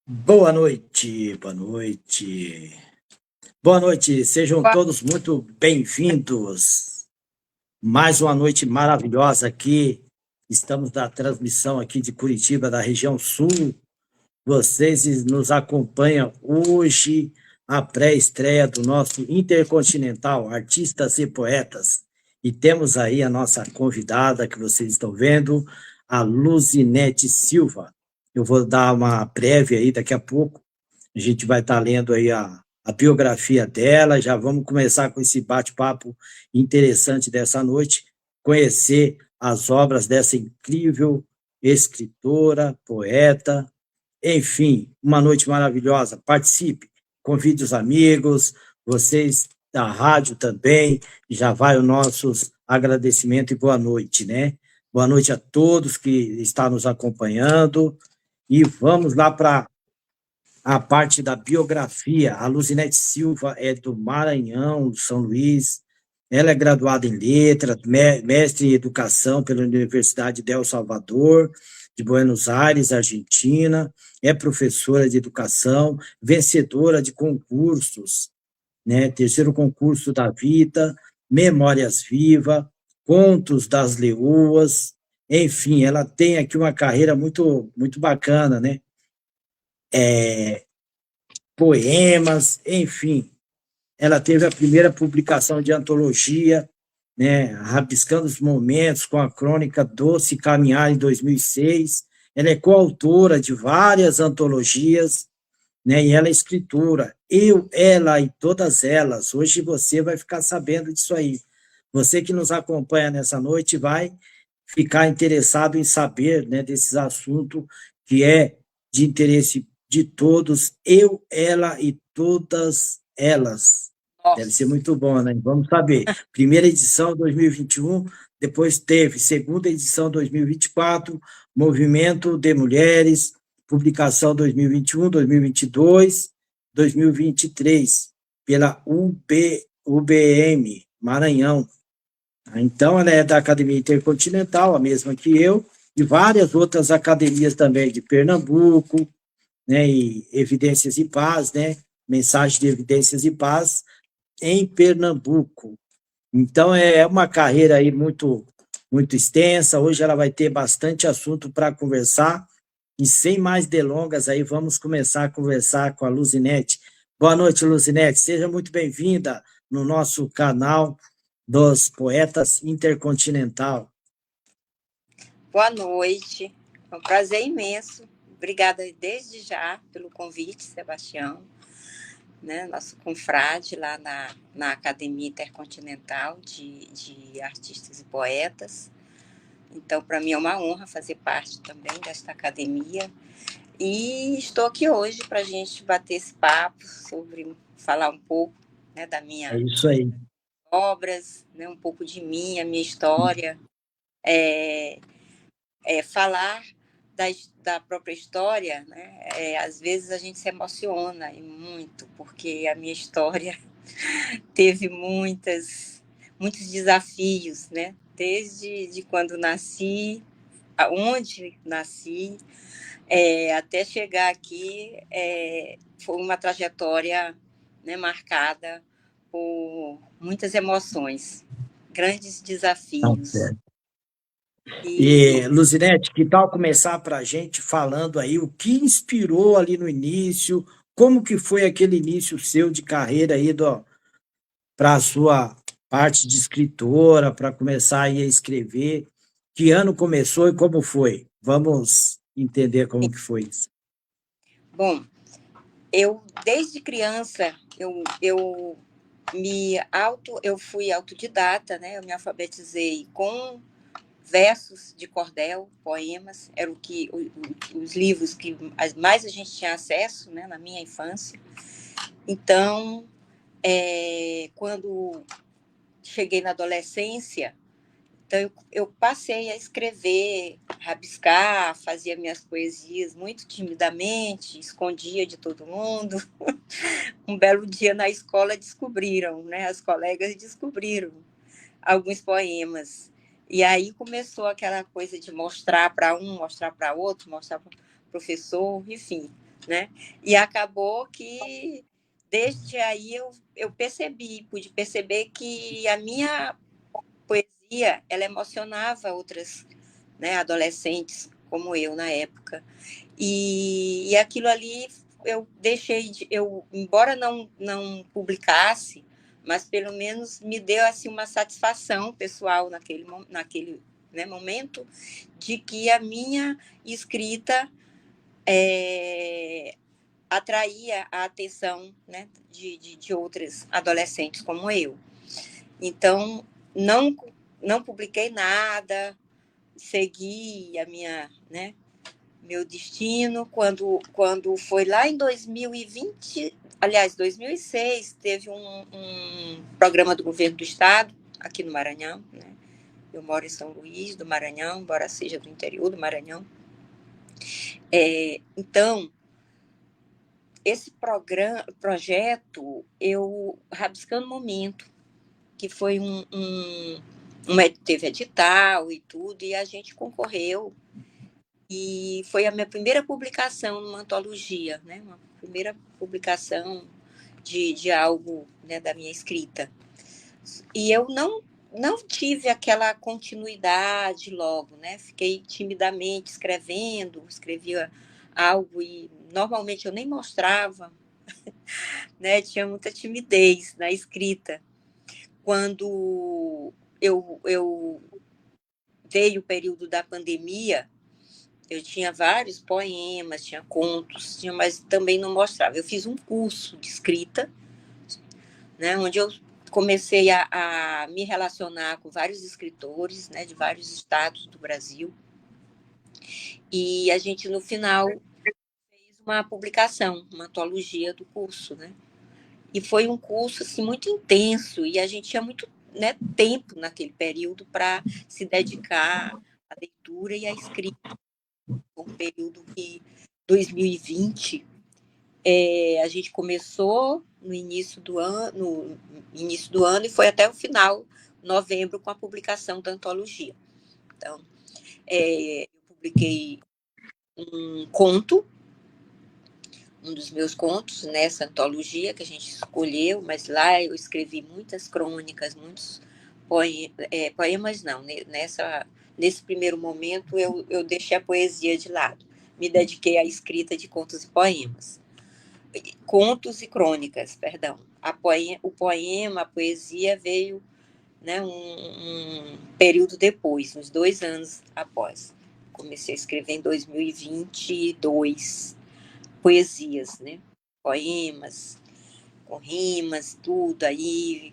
Boa noite, boa noite. Boa noite, sejam todos muito bem-vindos. Mais uma noite maravilhosa aqui. Estamos na transmissão aqui de Curitiba, da região sul. Vocês nos acompanham hoje, a pré-estreia do nosso Intercontinental Artistas e Poetas. E temos aí a nossa convidada que vocês estão vendo, a Luzinete Silva. Eu vou dar uma prévia aí daqui a pouco. A gente vai estar lendo aí a biografia dela. Já vamos começar com esse bate-papo interessante dessa noite, conhecer as obras dessa incrível escritora, poeta, enfim, uma noite maravilhosa. Participe, convide os amigos, vocês da rádio também. Já vai o nossos agradecimento e boa noite, né? Boa noite a todos que estão nos acompanhando. E vamos lá para a parte da biografia. A Luzinete Silva é do Maranhão, do São Luís. Ela é graduada em letras, mestre em educação pela Universidade del Salvador, de Buenos Aires, Argentina. É professora de educação, vencedora de concursos, né? Terceiro concurso da vida, Memórias Viva, Contos das Leoas. Enfim, ela tem aqui uma carreira muito bacana, né? Poemas, enfim. Ela teve a primeira publicação de antologia, né, Rabiscando os Momentos, com a crônica Doce Caminhar, em 2006. Ela é coautora de várias antologias, né, e ela é escritora. Eu, ela e todas elas. Hoje você vai ficar sabendo disso aí. Você que nos acompanha nessa noite vai ficar interessado em saber, né, desses assuntos que é de interesse de todos, eu, ela e todas elas. Deve ser Nossa, muito bom, né? Vamos saber. Primeira edição 2021, depois teve segunda edição 2024, Movimento de Mulheres, publicação 2021, 2022, 2023, pela UBM, Maranhão. Então, ela é da Academia Intercontinental, a mesma que eu, e várias outras academias também de Pernambuco, né, e Evidências e Paz, né, Mensagem de Evidências e Paz em Pernambuco. Então, é uma carreira aí muito extensa. Hoje ela vai ter bastante assunto para conversar. E sem mais delongas, aí vamos começar a conversar com a Luzinete. Boa noite, Luzinete. Seja muito bem-vinda no nosso canal dos Poetas Intercontinental. boa noite. É um prazer imenso. Obrigada desde já pelo convite, Sebastião, né? Nosso confrade lá na Academia Intercontinental de Artistas e Poetas. Então, para mim é uma honra fazer parte também desta academia. E estou aqui hoje para a gente bater esse papo sobre falar um pouco, né, da É minha isso aí. obras, né, um pouco de mim, a minha história. É, falar da, da própria história, né? Às vezes a gente se emociona e muito, porque a minha história teve muitos desafios, né? Desde quando nasci, aonde nasci, até chegar aqui, foi uma trajetória, né, marcada por muitas emoções, grandes Tá desafios. certo. E, E, Luzinete, que tal começar para a gente falando aí o que inspirou ali no início, como que foi aquele início seu de carreira aí para a sua parte de escritora, para começar aí a escrever, que ano começou e como foi? Vamos entender como que foi isso. bom, eu, desde criança, eu fui autodidata, né? Eu me alfabetizei com versos de cordel, poemas, eram os livros que mais a gente tinha acesso, né, na minha infância. Então, quando cheguei na adolescência, então eu passei a escrever, rabiscar, fazia minhas poesias muito timidamente, escondia de todo mundo. Um belo dia na escola descobriram, né? As colegas descobriram alguns poemas. E aí começou aquela coisa de mostrar para um, mostrar para outro, mostrar para o professor, enfim. né? E acabou que, desde aí, eu pude perceber que a minha poesia, ela emocionava outras, né, adolescentes como eu na época. E aquilo ali eu deixei embora não publicasse, mas pelo menos me deu assim uma satisfação pessoal naquele né, momento, de que a minha escrita atraía a atenção, né, de outras adolescentes como eu. Então, não publiquei nada, segui né, meu destino. Quando foi lá em 2020, aliás, 2006, teve um programa do governo do estado, aqui no Maranhão, né? Eu moro em São Luís do Maranhão, embora seja do interior do Maranhão. Então, esse projeto, eu rabiscando momento, que foi teve edital e tudo, e a gente concorreu. E foi a minha primeira publicação numa antologia, né? Uma primeira publicação de algo, né, da minha escrita. E eu não tive aquela continuidade logo, né? Fiquei timidamente escrevia algo e normalmente eu nem mostrava, né? Tinha muita timidez na escrita. Quando eu veio o período da pandemia, eu tinha vários poemas, tinha contos, mas também não mostrava. Eu fiz um curso de escrita, né, onde eu comecei a me relacionar com vários escritores, né, de vários estados do Brasil. E a gente, no final, fez uma publicação, uma antologia do curso, né? E foi um curso assim, muito intenso, e a gente tinha muito, né, tempo naquele período para se dedicar à leitura e à escrita. Um período que 2020 a gente começou no início do ano e foi até o final, novembro, com a publicação da antologia. Então, eu publiquei um conto, um dos meus contos nessa antologia que a gente escolheu, mas lá eu escrevi muitas crônicas, muitos poemas não, nesse primeiro momento eu deixei a poesia de lado, me dediquei à escrita de contos e crônicas, perdão. O poema, a poesia veio, né, um período depois, uns 2 anos após. Comecei a escrever em 2022 poesias, né? Poemas, com rimas, tudo aí.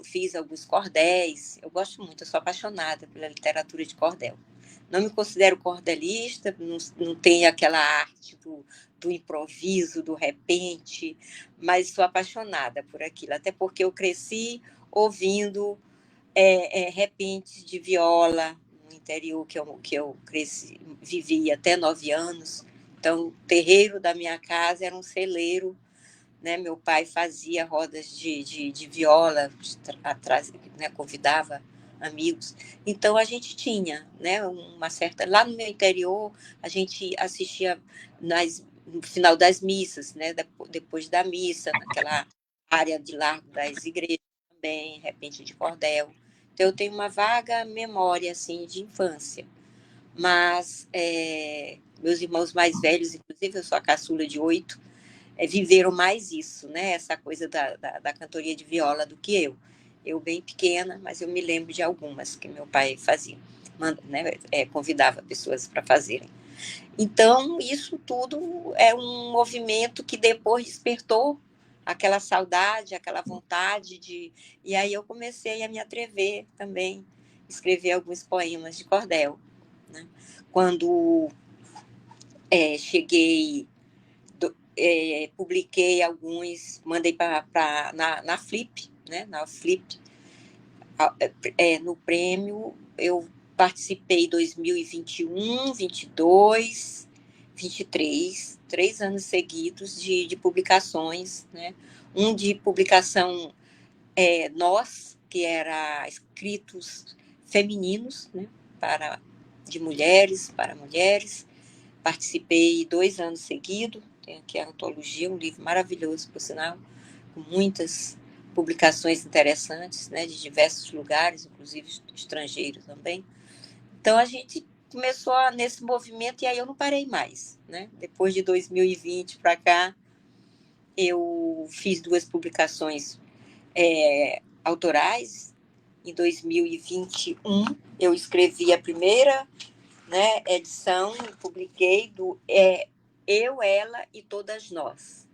Fiz alguns cordéis. Eu gosto muito, eu sou apaixonada pela literatura de cordel. Não me considero cordelista, não tenho aquela arte do improviso, do repente, mas sou apaixonada por aquilo, até porque eu cresci ouvindo repente de viola no interior que eu cresci, vivi até 9 anos. Então, o terreiro da minha casa era um celeiro, né? Meu pai fazia rodas de viola, atrás, né? Convidava amigos. Então, a gente tinha, né, uma certa... Lá no meu interior, a gente assistia no final das missas, né? Depois da missa, naquela área de largo das igrejas também, repente de cordel. Então, eu tenho uma vaga memória, assim, de infância. Mas meus irmãos mais velhos, inclusive eu sou a caçula de 8, viveram mais isso, né? Essa coisa da cantoria de viola do que eu. Eu bem pequena, mas eu me lembro de algumas que meu pai fazia, né? Convidava pessoas para fazerem. Então, isso tudo é um movimento que depois despertou aquela saudade, aquela vontade de... E aí eu comecei a me atrever também, escrever alguns poemas de cordel, né? Quando cheguei, publiquei alguns, mandei na Flip, né? Na Flip, no prêmio, eu participei em 2021, 22, 23, 3 anos seguidos de publicações, né? Um de publicação Nós, que era escritos femininos, né? De mulheres, para mulheres. participei 2 anos seguidos, tem aqui a antologia, um livro maravilhoso, por sinal, com muitas publicações interessantes, né, de diversos lugares, inclusive estrangeiros também. Então, a gente começou nesse movimento e aí eu não parei mais, né? Depois de 2020 para cá, eu fiz 2 publicações autorais. Em 2021, eu escrevi a primeira, né, edição e publiquei do Eu, Ela e Todas Nós.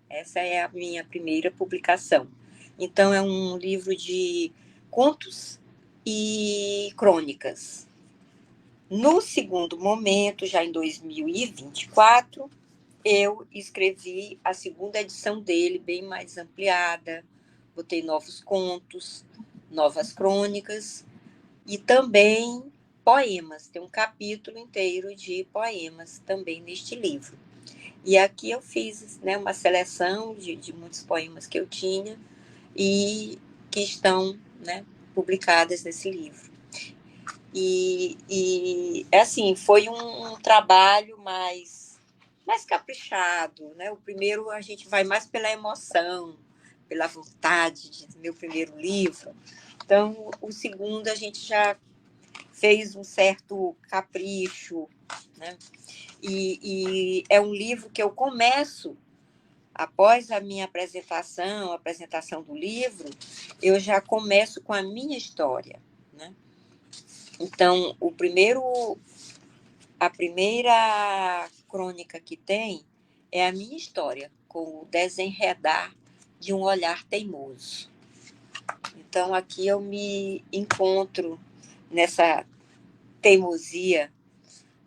Essa é a minha primeira publicação. Então, é um livro de contos e crônicas. No segundo momento, já em 2024, eu escrevi a segunda edição dele, bem mais ampliada. Botei novos contos, novas crônicas e também poemas. Tem um capítulo inteiro de poemas também neste livro. E aqui eu fiz, né, uma seleção de muitos poemas que eu tinha e que estão, né, publicadas nesse livro. E assim, foi um trabalho mais caprichado, né? O primeiro a gente vai mais pela emoção, pela vontade de meu primeiro livro. Então, o segundo a gente já fez um certo capricho, né? E é um livro que eu começo, após a minha apresentação, a apresentação do livro, eu já começo com a minha história, né? Então, a primeira crônica que tem é a minha história, com o desenredar de um olhar teimoso. Então, aqui eu me encontro nessa teimosia.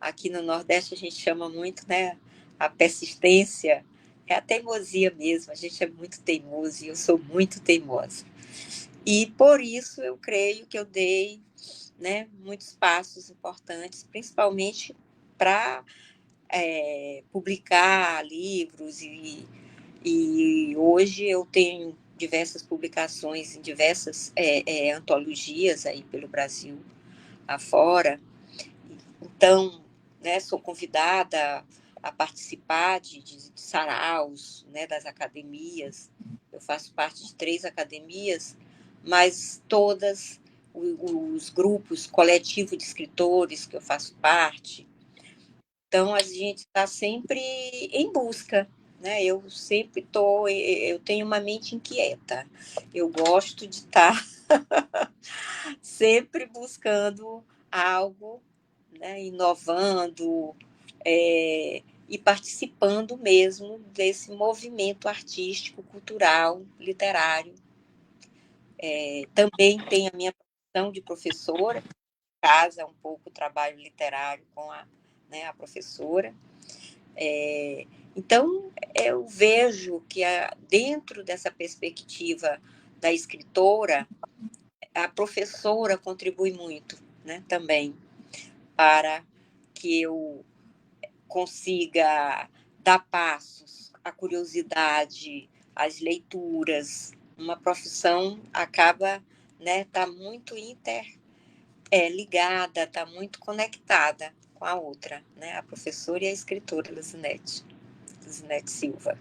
Aqui no Nordeste a gente chama muito, né, a persistência, é a teimosia mesmo, a gente é muito teimoso e eu sou muito teimosa. E por isso eu creio que eu dei, né, muitos passos importantes, principalmente para publicar livros e hoje eu tenho diversas publicações em diversas antologias aí pelo Brasil afora. Então, né, sou convidada a participar de saraus, né, das academias. Eu faço parte de 3 academias, mas todas os grupos coletivo de escritores que eu faço parte. Então, a gente está sempre em busca, né? Eu tenho uma mente inquieta. Eu gosto de estar sempre buscando algo, né? Inovando e participando mesmo desse movimento artístico, cultural, literário. Também tenho a minha profissão de professora, casa um pouco o trabalho literário com a professora. Então, eu vejo que dentro dessa perspectiva da escritora, a professora contribui muito, né, também, para que eu consiga dar passos à curiosidade, às leituras. Uma profissão acaba, né, tá muito ligada, está muito conectada com a outra, né? A professora e a escritora Luzinete Silva.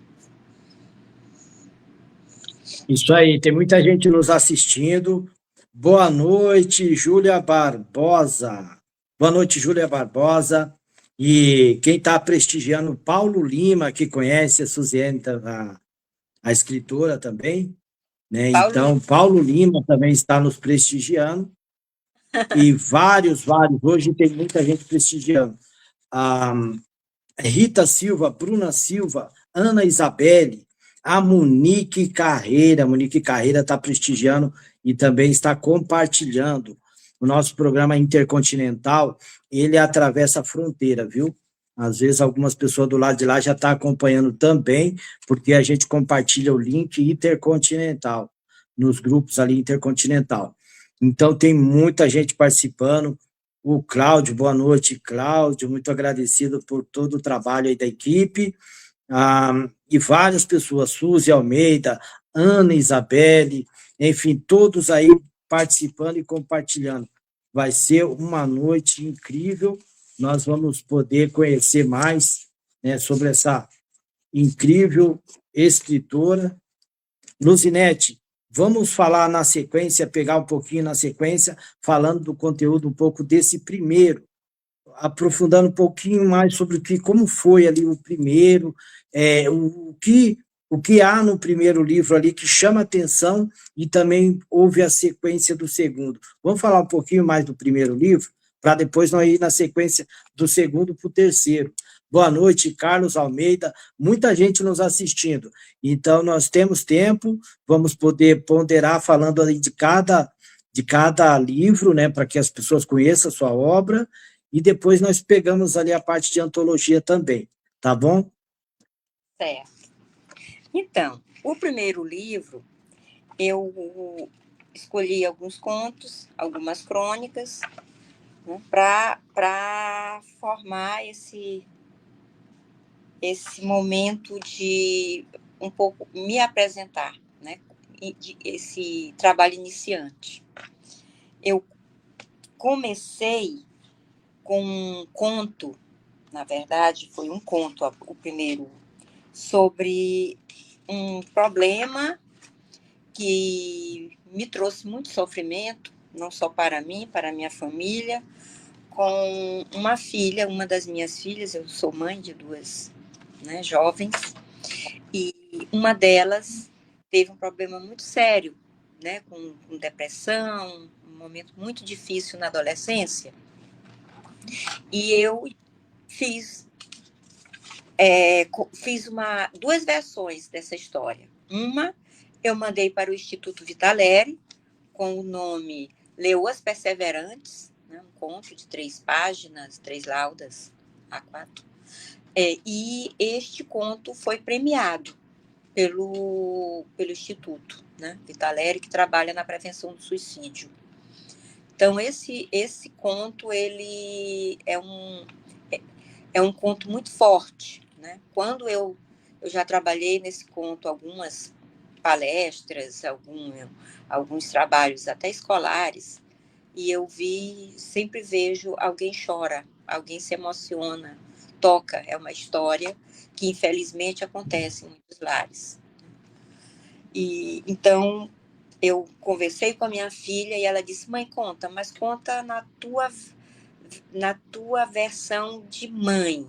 Isso aí, tem muita gente nos assistindo. Boa noite, Júlia Barbosa. Boa noite, Júlia Barbosa. E quem está prestigiando, Paulo Lima, que conhece a Suziene, a escritora também, né? Então, Paulo Lima também está nos prestigiando. E vários, hoje tem muita gente prestigiando. Rita Silva, Bruna Silva, Ana Isabelle, a Monique Carreira está prestigiando e também está compartilhando o nosso programa Intercontinental. Ele atravessa a fronteira, viu? Às vezes algumas pessoas do lado de lá já estão acompanhando também, porque a gente compartilha o link Intercontinental, nos grupos ali Intercontinental. Então tem muita gente participando. O Cláudio, boa noite, Cláudio, muito agradecido por todo o trabalho aí da equipe, e várias pessoas, Suzy Almeida, Ana Isabelle, enfim, todos aí participando e compartilhando. Vai ser uma noite incrível nós vamos poder conhecer mais, né, sobre essa incrível escritora. Luzinete, vamos falar na sequência, pegar um pouquinho na sequência, falando do conteúdo um pouco desse primeiro, aprofundando um pouquinho mais sobre como foi ali o primeiro, o que há no primeiro livro ali que chama atenção e também houve a sequência do segundo. Vamos falar um pouquinho mais do primeiro livro, para depois nós ir na sequência do segundo para o terceiro. Boa noite, Carlos Almeida, muita gente nos assistindo. Então, nós temos tempo, vamos poder ponderar falando ali de cada livro, né, para que as pessoas conheçam a sua obra, e depois nós pegamos ali a parte de antologia também, tá bom? Certo. Então, o primeiro livro, eu escolhi alguns contos, algumas crônicas, né, para formar esse momento de um pouco me apresentar, né, esse trabalho iniciante. Eu comecei com um conto, na verdade, foi um conto, o primeiro, sobre um problema que me trouxe muito sofrimento, não só para mim, para a minha família, com uma filha, uma das minhas filhas, eu sou mãe de duas, né, jovens, e uma delas teve um problema muito sério, né, com depressão, um momento muito difícil na adolescência, e eu fiz duas versões dessa história. Uma, eu mandei para o Instituto Vitaleri, com o nome Leoas Perseverantes, né, um conto de 3 páginas, 3 laudas, A4. E este conto foi premiado pelo Instituto, né, Vitaleri, que trabalha na prevenção do suicídio. Então, esse conto, ele é um conto muito forte, né? Quando eu já trabalhei nesse conto algumas palestras, alguns trabalhos até escolares, e eu sempre vejo alguém chora, alguém se emociona, toca. É uma história que infelizmente acontece em muitos lares. E então eu conversei com a minha filha e ela disse: mãe, conta, mas conta na tua versão de mãe.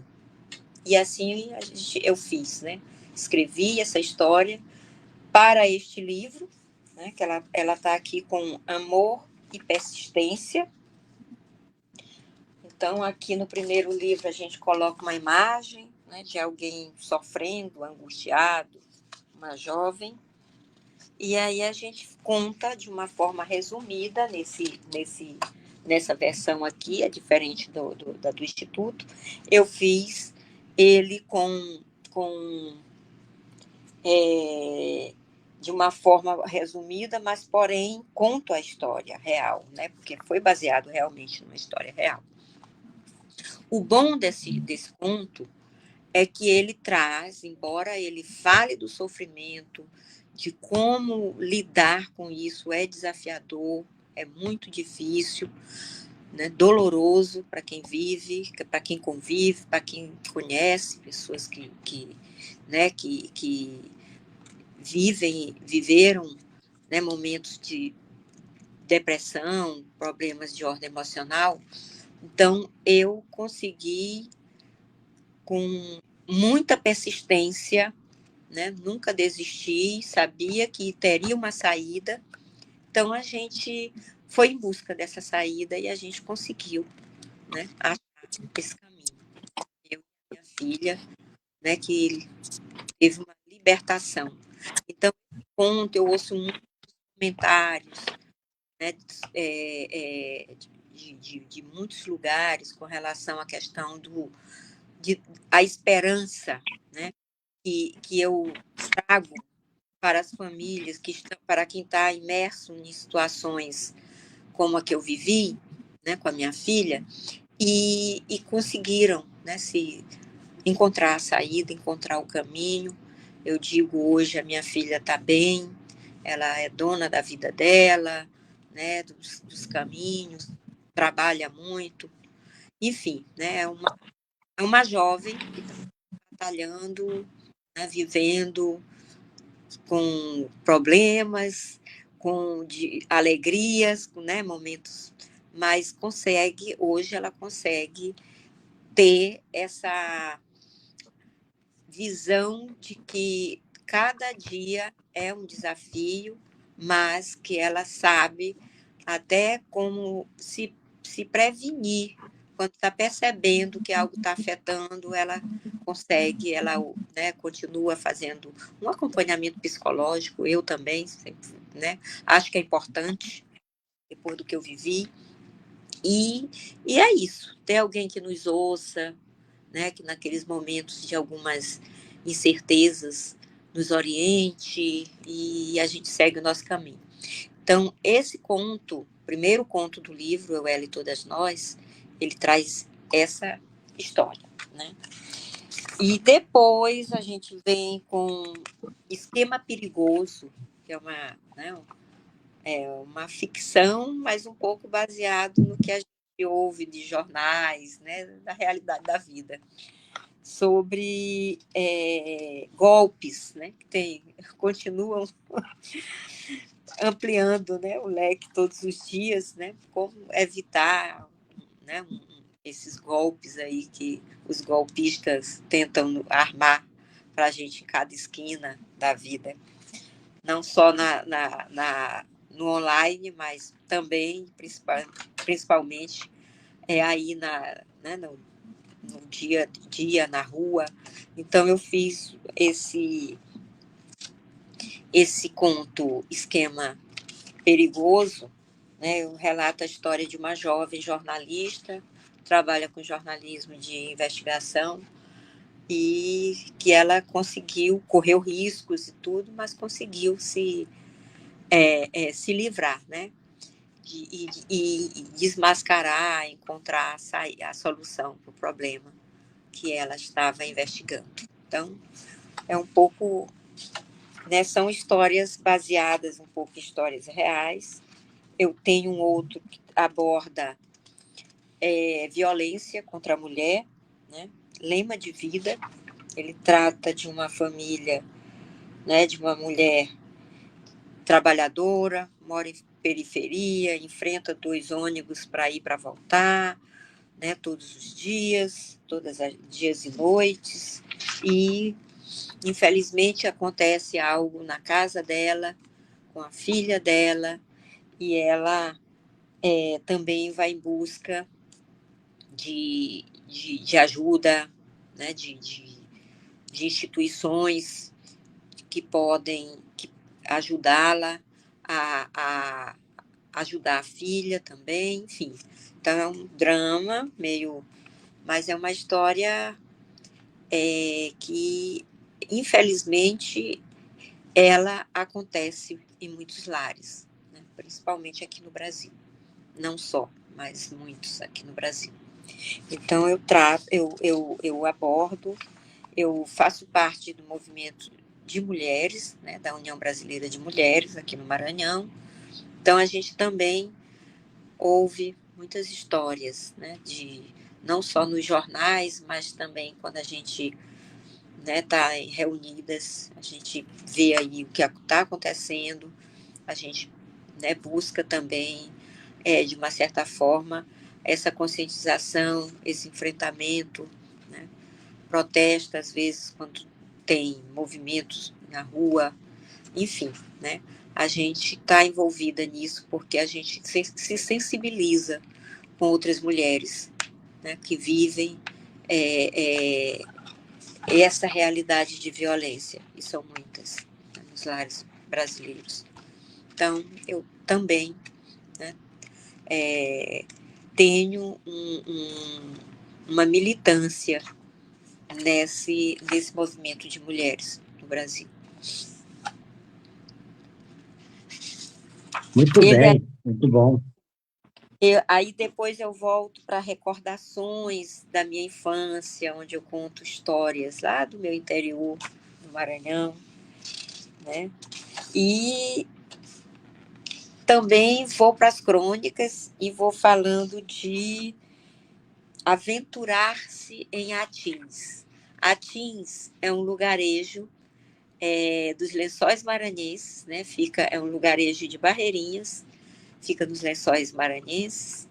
E assim eu fiz, né? Escrevi essa história para este livro, né? Que ela está aqui com Amor e Persistência. Então, aqui no primeiro livro, a gente coloca uma imagem, né, de alguém sofrendo, angustiado, uma jovem. E aí a gente conta de uma forma resumida nessa versão aqui, é diferente da do Instituto. Eu fiz ele de uma forma resumida, mas, porém, conto a história real, né? Porque foi baseado realmente numa história real. O bom desse conto é que ele traz, embora ele fale do sofrimento, de como lidar com isso é desafiador, é muito difícil, né? Doloroso para quem vive, para quem convive, para quem conhece pessoas né, que viveram, né, momentos de depressão, problemas de ordem emocional. Então, eu consegui, com muita persistência, né, nunca desisti, sabia que teria uma saída. Então, a gente foi em busca dessa saída e a gente conseguiu, né, achar esse caminho. Eu e minha filha, né, que teve uma libertação. Então, eu ouço muitos comentários, né, de muitos lugares com relação à questão a esperança, né, que eu trago para as famílias, para quem está imerso em situações como a que eu vivi, né, com a minha filha, e conseguiram, né, se encontrar a saída, encontrar o caminho. Eu digo, hoje a minha filha está bem, ela é dona da vida dela, né, dos caminhos, trabalha muito, enfim, né, é uma jovem que está batalhando, né, vivendo com problemas, com alegrias, né, momentos, mas hoje ela consegue ter essa visão de que cada dia é um desafio, mas que ela sabe até como se prevenir. Quando está percebendo que algo está afetando, ela consegue, ela, né, continua fazendo um acompanhamento psicológico, eu também, sempre, né, acho que é importante, depois do que eu vivi. E é isso, ter alguém que nos ouça, né, que naqueles momentos de algumas incertezas nos oriente e a gente segue o nosso caminho. Então, esse conto, primeiro conto do livro, Eu, Ela e Todas Nós, ele traz essa história, né? E depois a gente vem com Esquema Perigoso, que é uma ficção, mas um pouco baseado no que a gente ouve de jornais, né, da realidade da vida, sobre golpes, né, que continuam ampliando, né, o leque todos os dias, né, como evitar, né, esses golpes aí que os golpistas tentam armar para a gente em cada esquina da vida, não só no online, mas também, principalmente, aí né, no dia a dia, na rua. Então, eu fiz esse conto Esquema Perigoso, né? Eu relato a história de uma jovem jornalista, trabalha com jornalismo de investigação, e que ela correu riscos e tudo, mas conseguiu se livrar, né? E desmascarar, encontrar a solução para o problema que ela estava investigando. Então, é um pouco, né, são histórias baseadas um pouco em histórias reais. Eu tenho um outro que aborda violência contra a mulher, né? Lema de Vida. Ele trata de uma família, né, de uma mulher trabalhadora, mora em periferia, enfrenta 2 ônibus para ir para voltar, né, todos os dias, dias e noites, e infelizmente acontece algo na casa dela, com a filha dela, e ela também vai em busca de ajuda, né, de instituições que podem ajudá-la a ajudar a filha também, enfim. Então é um drama mas é uma história que, infelizmente, ela acontece em muitos lares, né? Principalmente aqui no Brasil. Não só, mas muitos aqui no Brasil. Então eu abordo, eu faço parte do movimento de mulheres, né, da União Brasileira de Mulheres, aqui no Maranhão. Então, a gente também ouve muitas histórias, né, não só nos jornais, mas também quando a gente está reunidas, a gente vê aí o que está acontecendo, a gente, né, busca também, de uma certa forma, essa conscientização, esse enfrentamento, né, protesta, às vezes, quando tem movimentos na rua, enfim, né? A gente está envolvida nisso porque a gente se sensibiliza com outras mulheres, né, que vivem essa realidade de violência, e são muitas, né, nos lares brasileiros. Então, eu também, né, tenho uma militância nesse movimento de mulheres no Brasil. Muito bem, muito bom. Aí depois eu volto para recordações da minha infância, onde eu conto histórias lá do meu interior, do Maranhão, né? E também vou para as crônicas e vou falando de aventurar-se em Atins. Atins é um lugarejo dos Lençóis Maranhenses, né? É um lugarejo de Barreirinhas, fica nos Lençóis Maranhenses,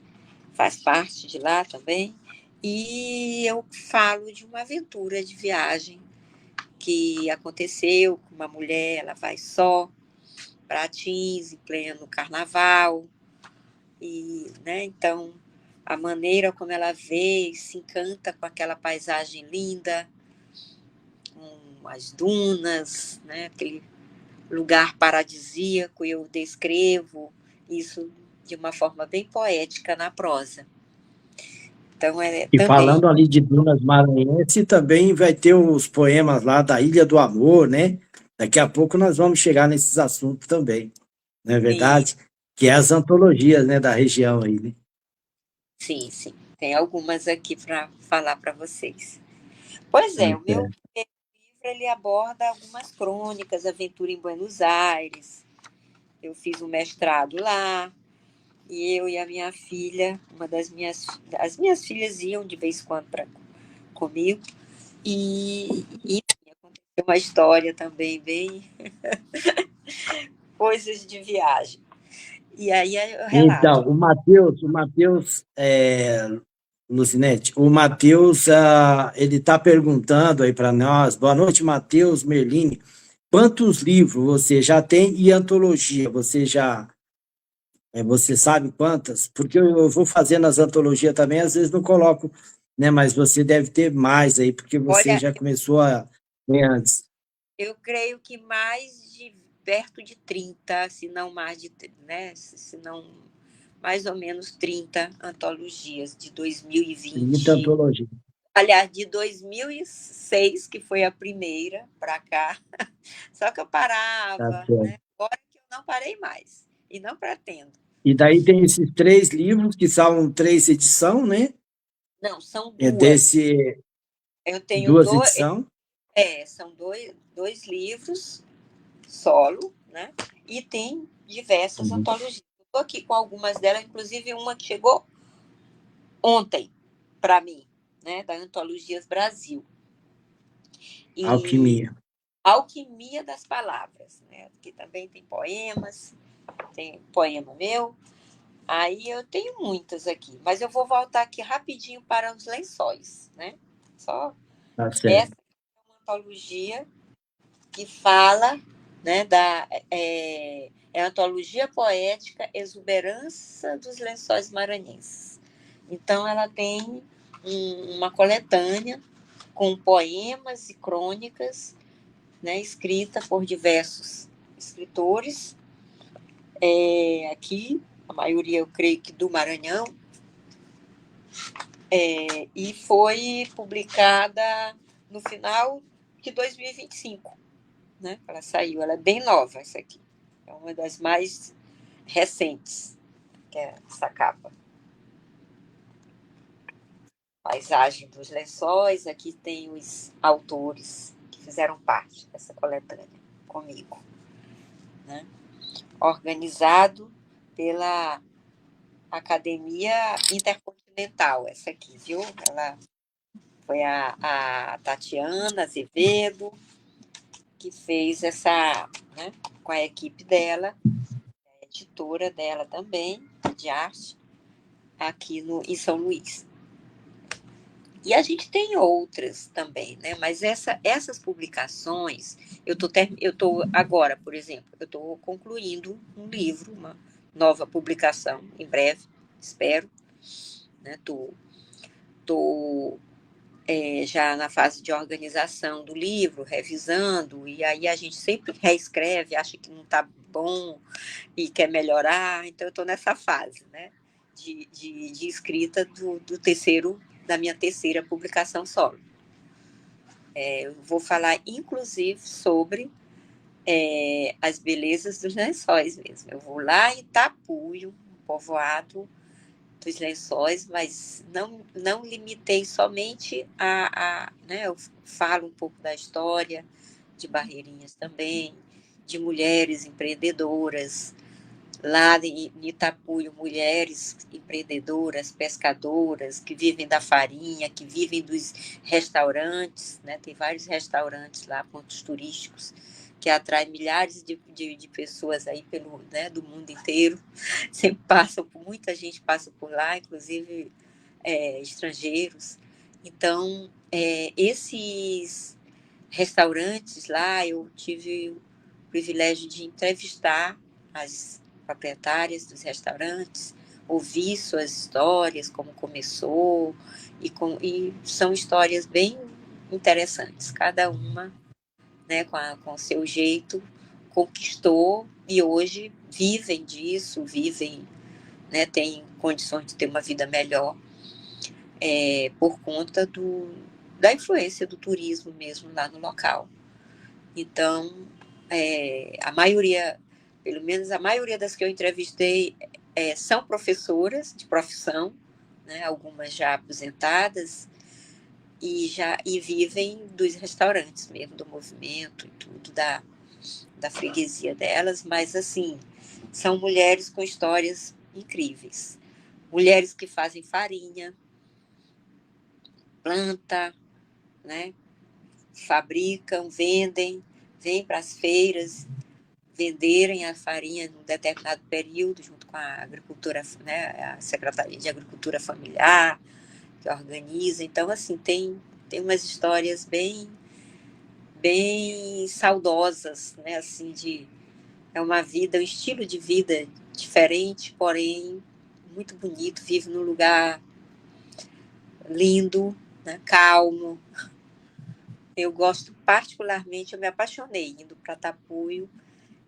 faz parte de lá também. E eu falo de uma aventura de viagem que aconteceu com uma mulher, ela vai só para Atins, em pleno carnaval, e, né, então, a maneira como ela vê e se encanta com aquela paisagem linda, com as dunas, né, aquele lugar paradisíaco, eu descrevo isso de uma forma bem poética na prosa. Então, E também. falando ali de Dunas Maranhense, também vai ter os poemas lá da Ilha do Amor, né? Daqui a pouco nós vamos chegar nesses assuntos também, não é Sim, verdade? Que é as antologias, né, da região aí, né? sim, sim. Tem algumas aqui para falar para vocês. Pois Tá é, o meu certo. livro ele aborda algumas crônicas, aventura em Buenos Aires. Eu fiz um mestrado lá, e eu e a minha filha, as minhas filhas iam de vez em quando comigo, e aconteceu uma história também bem coisas de viagem. E aí eu relato. Então, Lucinete, o Matheus, ele está perguntando aí para nós, boa noite, Matheus Merlini, quantos livros você já tem e antologia? Você sabe quantas? Porque eu vou fazendo as antologias também, às vezes não coloco, né? Mas você deve ter mais aí, porque você Olha, já começou bem antes. eu creio que mais de perto de 30, se não mais de, né, se não mais ou menos 30 antologias de 30 2020. antologias. Aliás, de 2006, que foi a primeira para cá. Só que eu Tá parava, certo. né? Agora que eu não parei mais. E não pretendo. E daí tem esses 3 livros, que são 3 edições, né? Não, são É duas. desse Eu tenho 2 edições. são dois livros solo, né? E tem diversas Uhum. antologias. Estou aqui com algumas delas, inclusive uma que chegou ontem para mim, né? Da Antologias Brasil. E Alquimia. Alquimia das Palavras, né? Que também tem poemas, tem poema meu. Aí eu tenho muitas aqui, mas eu vou voltar aqui rapidinho para os lençóis, né? Só Tá essa certo. é uma antologia que fala, né, é a antologia poética Exuberância dos Lençóis Maranhenses. Então ela tem uma coletânea com poemas e crônicas, né, escrita por diversos escritores, aqui, a maioria eu creio que do Maranhão, e foi publicada no final de 2025, né? Ela saiu, ela é bem nova, essa aqui. É uma das mais recentes, que é essa capa. Paisagem dos Lençóis, aqui tem os autores que fizeram parte dessa coletânea comigo, né? Organizado pela Academia Intercontinental, essa aqui, viu? Ela foi a Tatiana Azevedo que fez essa, né, com a equipe dela, a editora dela também, de arte, aqui em São Luís. E a gente tem outras também, né? Mas essas publicações, eu tô agora, por exemplo, eu estou concluindo um livro, uma nova publicação, em breve, espero, né? Tô já na fase de organização do livro, revisando, e aí a gente sempre reescreve, acha que não está bom e quer melhorar, então eu estou nessa fase, né, de escrita da minha terceira publicação solo. Eu vou falar, inclusive, sobre as belezas dos lençóis mesmo. Eu vou lá em Tapuio, um povoado dos lençóis, mas não limitei somente né, eu falo um pouco da história de Barreirinhas também, de mulheres empreendedoras, lá em Itapuio, mulheres empreendedoras, pescadoras, que vivem da farinha, que vivem dos restaurantes, né? Tem vários restaurantes lá, pontos turísticos, que atraem milhares de pessoas aí pelo, né, do mundo inteiro. Sempre passam, muita gente passa por lá, inclusive estrangeiros. Então, esses restaurantes lá, eu tive o privilégio de entrevistar as proprietárias dos restaurantes, ouvir suas histórias, como começou, e são histórias bem interessantes, cada uma, né, com o seu jeito, conquistou e hoje vivem disso, vivem, né, têm condições de ter uma vida melhor, por conta da influência do turismo mesmo lá no local. Então, a maioria, pelo menos a maioria das que eu entrevistei, são professoras de profissão, né, algumas já aposentadas, e vivem dos restaurantes mesmo, do movimento e tudo, da freguesia delas, mas assim, são mulheres com histórias incríveis. Mulheres que fazem farinha, planta, né, fabricam, vendem, vêm para as feiras venderem a farinha num determinado período, junto com a agricultura, né, a Secretaria de Agricultura Familiar, que organiza. Então, assim, tem umas histórias bem saudosas, né, assim, é uma vida, um estilo de vida diferente, porém muito bonito, vive num lugar lindo, né, calmo. Eu gosto particularmente, eu me apaixonei indo para Tapuio.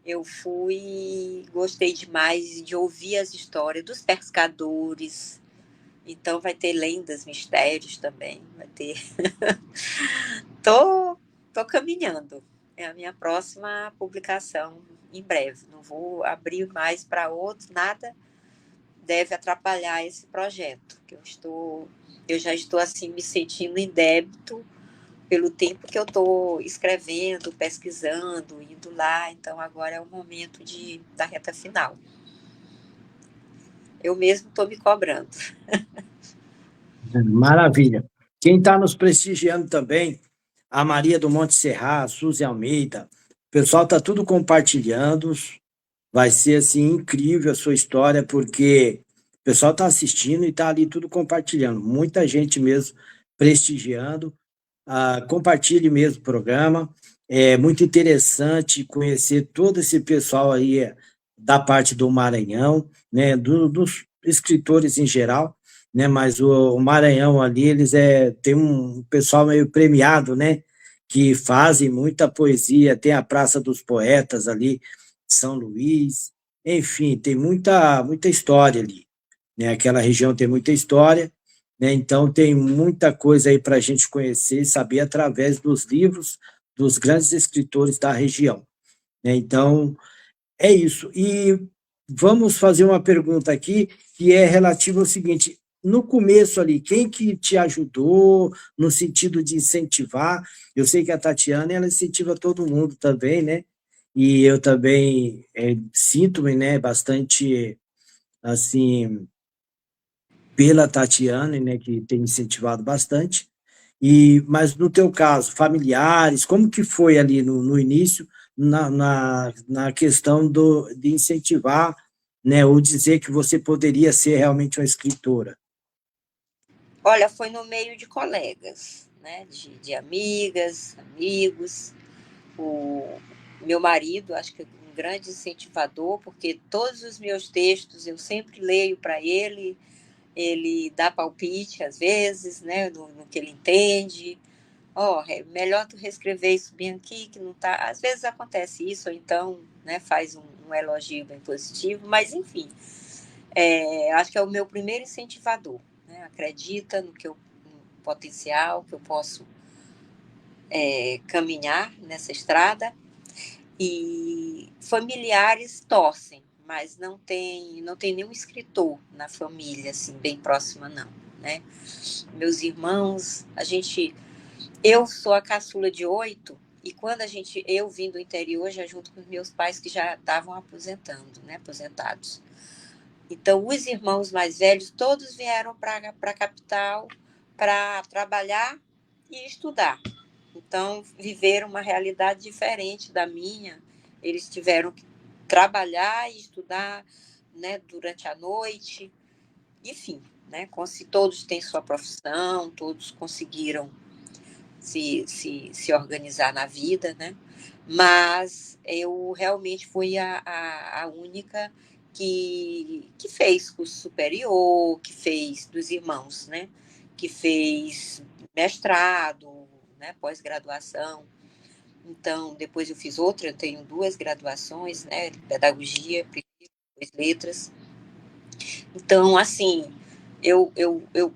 Eu fui, gostei demais de ouvir as histórias dos pescadores. Então vai ter lendas, mistérios também. Vai ter. Tô, tô caminhando. É a minha próxima publicação em breve. Não vou abrir mais para outros, nada deve atrapalhar esse projeto. Eu já estou assim me sentindo em débito pelo tempo que eu estou escrevendo, pesquisando, indo lá. Então, agora é o momento da reta final. Eu mesmo estou me cobrando. Maravilha. Quem está nos prestigiando também, a Maria do Monte Serra, a Suzy Almeida. O pessoal está tudo compartilhando. Vai ser assim incrível a sua história, porque o pessoal está assistindo e está ali tudo compartilhando. Muita gente mesmo prestigiando. Compartilhe mesmo o programa. É muito interessante conhecer todo esse pessoal aí da parte do Maranhão, né, dos escritores em geral, né, mas o Maranhão ali, tem um pessoal meio premiado, né, que fazem muita poesia, tem a Praça dos Poetas ali, São Luís, enfim, tem muita história ali, né, aquela região tem muita história, né? Então, tem muita coisa aí para a gente conhecer e saber através dos livros dos grandes escritores da região, né? Então, é isso. E vamos fazer uma pergunta aqui que é relativa ao seguinte: no começo ali, quem que te ajudou no sentido de incentivar? Eu sei que a Tatiana, ela incentiva todo mundo também, né? E eu também sinto-me, né, bastante, assim, pela Tatiane, né, que tem incentivado bastante. Mas no teu caso, familiares, como que foi ali no início, na questão de incentivar, né, ou dizer que você poderia ser realmente uma escritora? Olha, foi no meio de colegas, né? De amigas, amigos. O meu marido, acho que é um grande incentivador, porque todos os meus textos eu sempre leio para ele dá palpite às vezes, né, no que ele entende. É melhor tu reescrever isso bem aqui, que não tá. Às vezes acontece isso, ou então, né, faz um elogio bem positivo, mas enfim, acho que é o meu primeiro incentivador, né? Acredita no potencial que eu posso caminhar nessa estrada, e familiares torcem, mas não tem nenhum escritor na família assim bem próxima não, né? Meus irmãos, eu sou a caçula de 8 E quando eu vim do interior, já junto com os meus pais que já estavam aposentando, né, aposentados. Então, os irmãos mais velhos, todos vieram para a capital para trabalhar e estudar. Então, viveram uma realidade diferente da minha. Eles tiveram que trabalhar e estudar, né, durante a noite. Enfim, né, todos têm sua profissão, todos conseguiram se organizar na vida, né? Mas eu realmente fui a única que fez curso superior, que fez dos irmãos, né? Que fez mestrado, né? Pós-graduação. Então, depois eu fiz outra, eu tenho 2 graduações, né? Pedagogia, depois letras. Então, assim, eu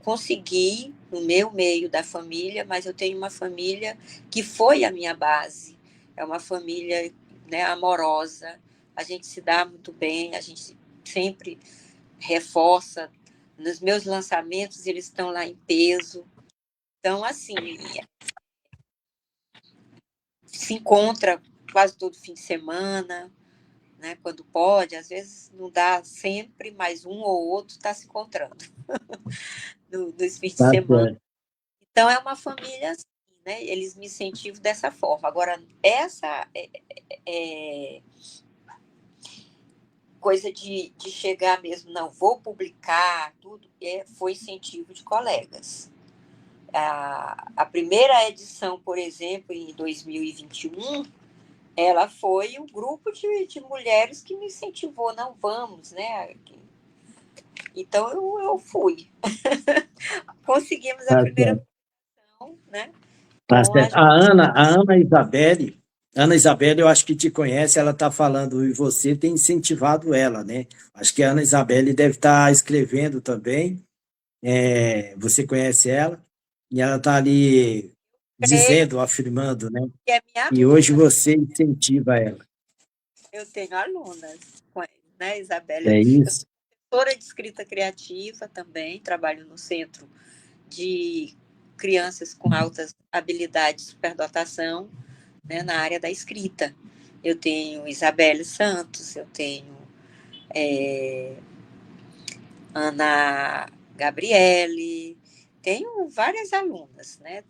consegui no meu meio da família, mas eu tenho uma família que foi a minha base. É uma família, né, amorosa, a gente se dá muito bem, a gente sempre reforça. Nos meus lançamentos, eles estão lá em peso. Então, assim, se encontra quase todo fim de semana, né, quando pode. Às vezes não dá sempre, mas um ou outro está se encontrando nos fins de Tá semana. certo. Então, é uma família assim, né? Eles me incentivam dessa forma. Agora, essa coisa de chegar mesmo, não, vou publicar, tudo, foi incentivo de colegas. A primeira edição, por exemplo, em 2021, ela foi um grupo de mulheres que me incentivou, não, vamos, né? Então, eu fui. Conseguimos a Tá primeira certo. edição, né? Tá Com certo. Ana Isabelle, eu acho que te conhece, ela está falando e você tem incentivado ela, né? Acho que a Ana Isabelle deve estar escrevendo também. Você conhece ela e ela está ali creio dizendo, afirmando, né? que é minha E hoje aluna. você incentiva ela. Eu tenho alunas, né, Isabela? É Eu isso? sou professora de escrita criativa também, trabalho no Centro de Crianças com Altas Habilidades de Superdotação, né, na área da escrita. Eu tenho Isabelle Santos, eu tenho Ana Gabriele, tenho várias alunas, né,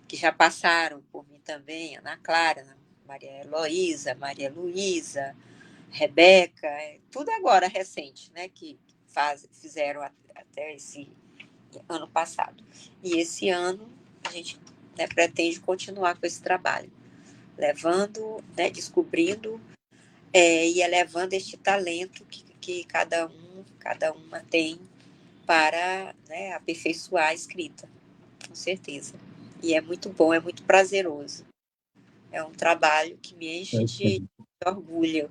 que já passaram por mim também, Ana Clara, Maria Heloísa, Maria Luísa, Rebeca, tudo agora recente, né, que fizeram até esse ano passado. E esse ano a gente, né, pretende continuar com esse trabalho, levando, né, descobrindo e elevando este talento que cada uma tem para, né, aperfeiçoar a escrita, com certeza. E é muito bom, é muito prazeroso. É um trabalho que me enche de orgulho.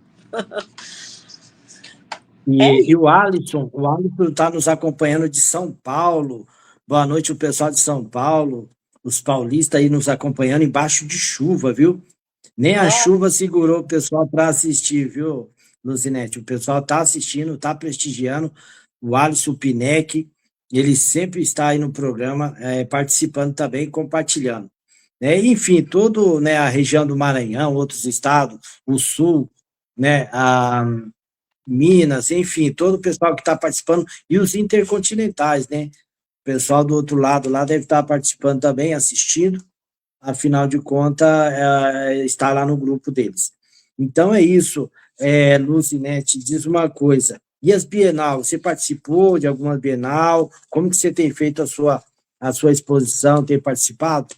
É E isso. o Alisson está nos acompanhando de São Paulo. Boa noite, o pessoal de São Paulo, os paulistas aí nos acompanhando embaixo de chuva, viu? Nem a Nossa, chuva segurou o pessoal para assistir, viu, Luzinete? O pessoal está assistindo, está prestigiando. O Alisson Pinec, ele sempre está aí no programa, participando também, compartilhando. Enfim, todo, né, a região do Maranhão, outros estados, o Sul, né, Minas, enfim, todo o pessoal que está participando, e os intercontinentais, né? O pessoal do outro lado lá deve estar participando também, assistindo, afinal de contas, está lá no grupo deles. Então é isso, Lucinete, diz uma coisa. E as Bienal, você participou de alguma Bienal? Como que você tem feito a sua exposição, tem participado?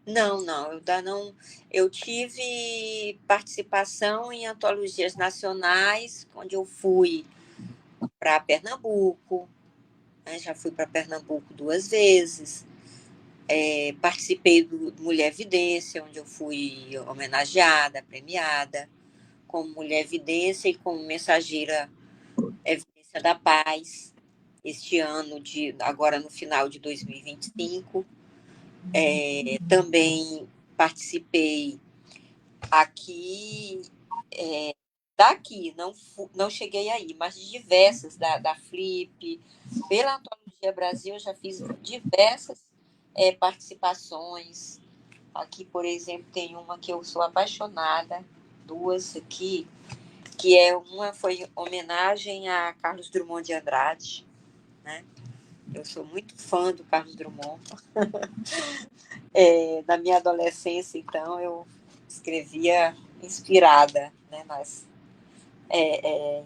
não, eu ainda não. Eu tive participação em antologias nacionais, onde eu fui para Pernambuco, né, já fui para Pernambuco 2 vezes. Participei do Mulher Evidência, onde eu fui homenageada, premiada, como Mulher Evidência e como mensageira Evidência da Paz, este ano, agora no final de 2025. Também participei aqui, daqui, não cheguei aí, mas de diversas, da Flip, pela Antologia Brasil, eu já fiz diversas participações, Aqui, por exemplo, tem uma que eu sou apaixonada, duas aqui, que uma foi homenagem a Carlos Drummond de Andrade, né? Eu sou muito fã do Carlos Drummond. Na minha adolescência, então, eu escrevia inspirada, né,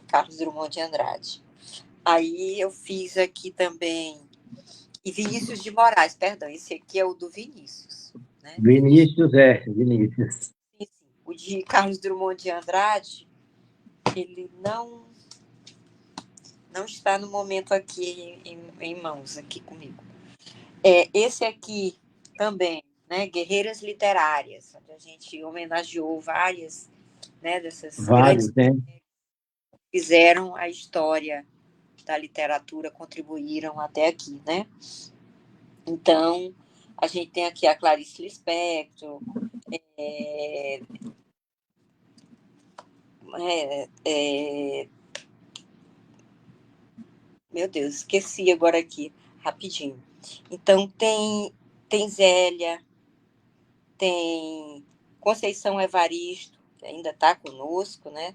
Carlos Drummond de Andrade. Aí eu fiz aqui também, e Vinícius de Moraes, perdão, esse aqui é o do Vinícius. Né? Vinícius. Sim, sim. O de Carlos Drummond de Andrade, ele não está no momento aqui em mãos, aqui comigo. Esse aqui também, né, Guerreiras Literárias, onde a gente homenageou várias, né, dessas vários, grandes né? que fizeram a história da literatura, contribuíram até aqui, né? Então, a gente tem aqui a Clarice Lispector, meu Deus, esqueci agora aqui, rapidinho. Então, tem Zélia, tem Conceição Evaristo, que ainda está conosco, né?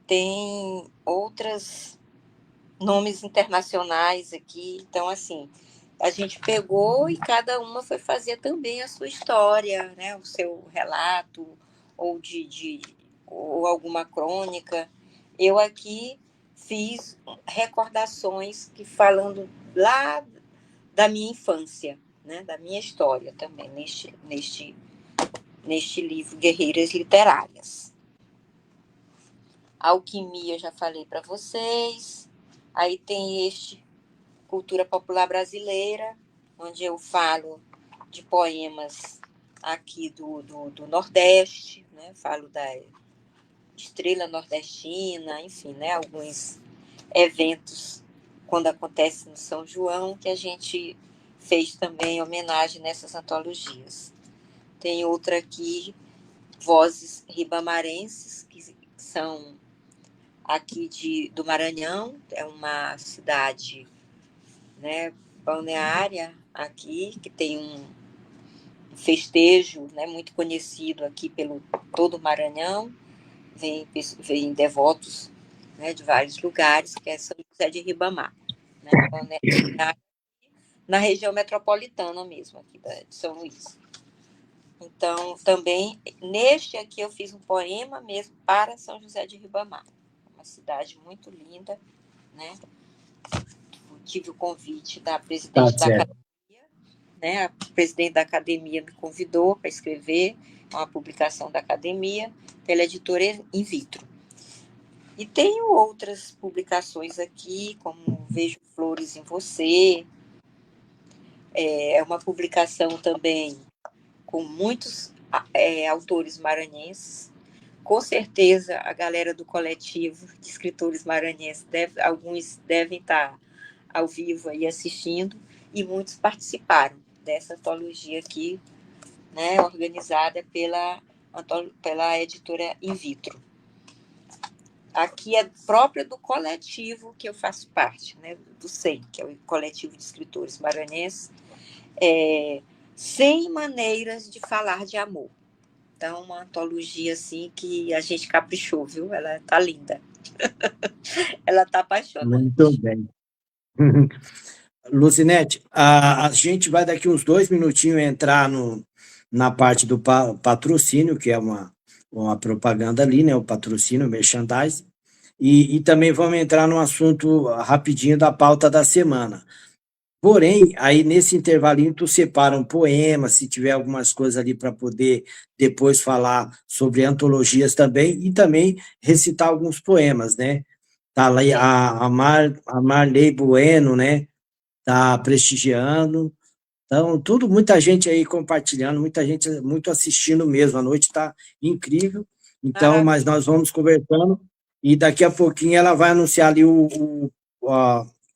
Tem outros nomes internacionais aqui. Então, assim, a gente pegou e cada uma foi fazer também a sua história, né? O seu relato, ou ou alguma crônica. Eu aqui fiz recordações que falando lá da minha infância, né? Da minha história também, neste livro Guerreiras Literárias. Alquimia, já falei para vocês. Aí tem este Cultura Popular Brasileira, onde eu falo de poemas aqui do Nordeste, né? Falo da Estrela Nordestina, enfim, né? Alguns eventos quando acontece no São João, que a gente fez também homenagem nessas antologias. Tem outra aqui, Vozes Ribamarenses, que são aqui do Maranhão, é uma cidade, né, balneária aqui, que tem um festejo, né, muito conhecido aqui pelo todo o Maranhão, vem devotos, né, de vários lugares, que é São José de Ribamar, né, na região metropolitana mesmo, aqui de São Luís. Então, também, neste aqui eu fiz um poema mesmo para São José de Ribamar, uma cidade muito linda, né? Tive o convite da presidente da academia, né? A presidente da academia me convidou para escrever uma publicação da academia pela editora In Vitro. E tenho outras publicações aqui, como Vejo Flores em Você, é uma publicação também com muitos autores maranhenses. Com certeza, a galera do coletivo de escritores maranhenses, alguns devem estar ao vivo aí assistindo, e muitos participaram dessa antologia aqui, né, organizada pela editora In Vitro. Aqui é própria do coletivo que eu faço parte, né, do SEM, que é o Coletivo de Escritores Maranhenses, 100 maneiras de falar de amor. Então, uma antologia assim que a gente caprichou, viu? Ela tá linda. Ela tá apaixonante. Muito bem. Lucinete, a gente vai daqui uns 2 minutinhos entrar na parte do patrocínio, que é uma propaganda ali, né? O patrocínio, o merchandising, e também vamos entrar no assunto rapidinho da pauta da semana. Porém, aí nesse intervalinho tu separa um poema, se tiver algumas coisas ali para poder depois falar sobre antologias também, e também recitar alguns poemas, né? Tá lá a Marley Bueno, né? Tá prestigiando. Então, muita gente aí compartilhando, muita gente muito assistindo mesmo. A noite está incrível. Então, mas nós vamos conversando e daqui a pouquinho ela vai anunciar ali o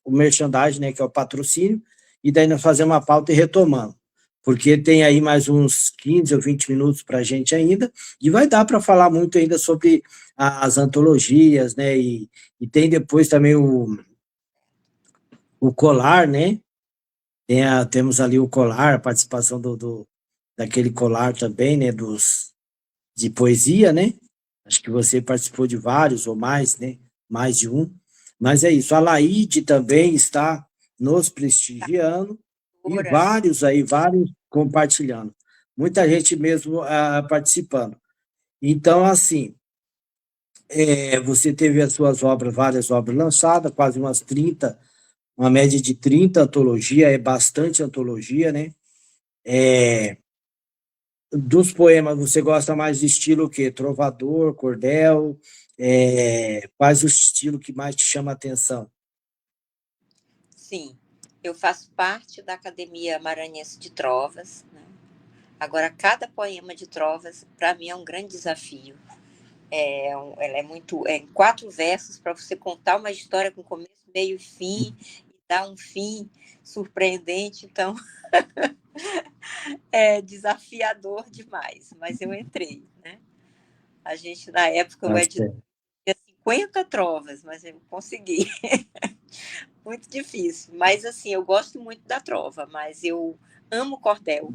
merchandising, né, que é o patrocínio, e daí nós fazemos uma pauta e retomamos. Porque tem aí mais uns 15 ou 20 minutos para a gente ainda, e vai dar para falar muito ainda sobre as antologias, né? E tem depois também o colar, né? Temos ali o colar, a participação daquele colar também, né, de poesia, né? Acho que você participou de vários ou mais, né? Mais de um. Mas é isso. A Laide também está nos prestigiando e vários compartilhando. Muita gente mesmo participando. Então, assim, você teve as suas obras, várias obras lançadas, quase umas 30, uma média de 30 antologia, é bastante antologia, né? Dos poemas, você gosta mais de estilo o quê? Trovador, cordel? Quais o estilo que mais te chama a atenção? Sim, eu faço parte da Academia Maranhense de Trovas, né? Agora, cada poema de trovas, para mim, é um grande desafio. Ela é muito. Em 4 versos para você contar uma história com começo, meio e fim, e dar um fim surpreendente. Então, é desafiador demais. Mas eu entrei, né? A gente, na época, o Tá editor certo. tinha 50 trovas, mas eu consegui. Muito difícil. Mas, assim, eu gosto muito da trova, mas eu amo cordel.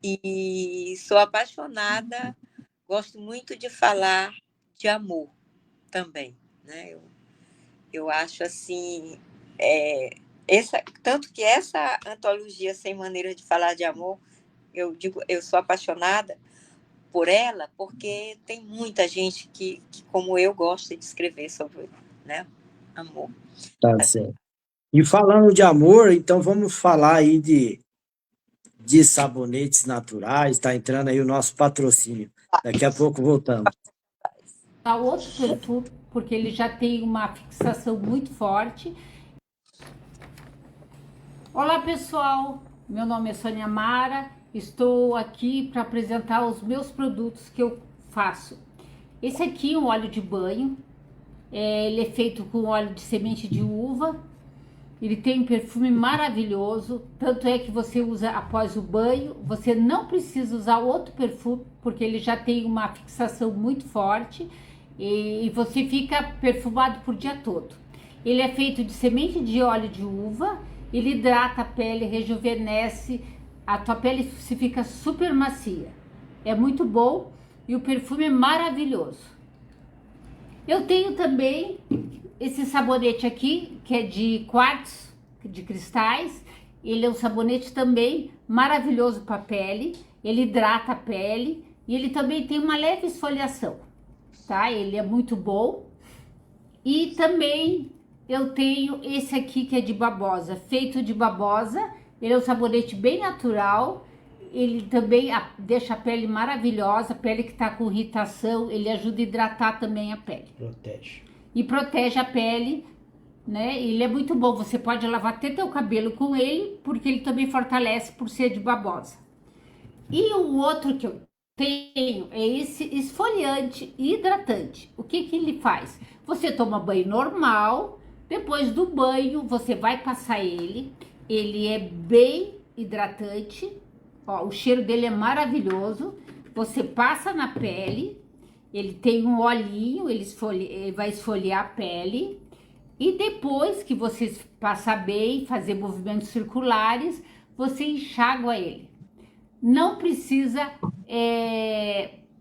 E sou apaixonada, gosto muito de falar de amor também, né? Eu acho assim, tanto que essa antologia Sem Maneira de Falar de Amor, eu digo, eu sou apaixonada por ela porque tem muita gente que como eu, gosta de escrever sobre, né, amor. Tá certo. E falando de amor, então vamos falar aí de sabonetes naturais, tá entrando aí o nosso patrocínio. Daqui a pouco voltamos. Outro perfume, porque ele já tem uma fixação muito forte. Olá pessoal, meu nome é Sônia Mara, estou aqui para apresentar os meus produtos que eu faço. Esse aqui é um óleo de banho, ele é feito com óleo de semente de uva, ele tem um perfume maravilhoso, tanto é que você usa após o banho, você não precisa usar outro perfume, porque ele já tem uma fixação muito forte e você fica perfumado por dia todo. Ele é feito de semente de óleo de uva, ele hidrata a pele, rejuvenesce, a tua pele se fica super macia. É muito bom e o perfume é maravilhoso. Eu tenho também esse sabonete aqui, que é de quartzo, de cristais. Ele é um sabonete também maravilhoso para a pele, ele hidrata a pele e ele também tem uma leve esfoliação, tá? Ele é muito bom. E também eu tenho esse aqui que é de babosa, feito de babosa. Ele é um sabonete bem natural. Ele também deixa a pele maravilhosa, a pele que está com irritação, ele ajuda a hidratar também a pele. Protege. E protege a pele, né? Ele é muito bom, você pode lavar até teu cabelo com ele, porque ele também fortalece por ser de babosa. E o outro que eu tenho é esse esfoliante e hidratante. O que ele faz? Você toma banho normal, depois do banho você vai passar ele é bem hidratante, ó, o cheiro dele é maravilhoso, você passa na pele, ele tem um olhinho, ele vai esfoliar a pele, e depois que você passar bem, fazer movimentos circulares, você enxágua ele. Não precisa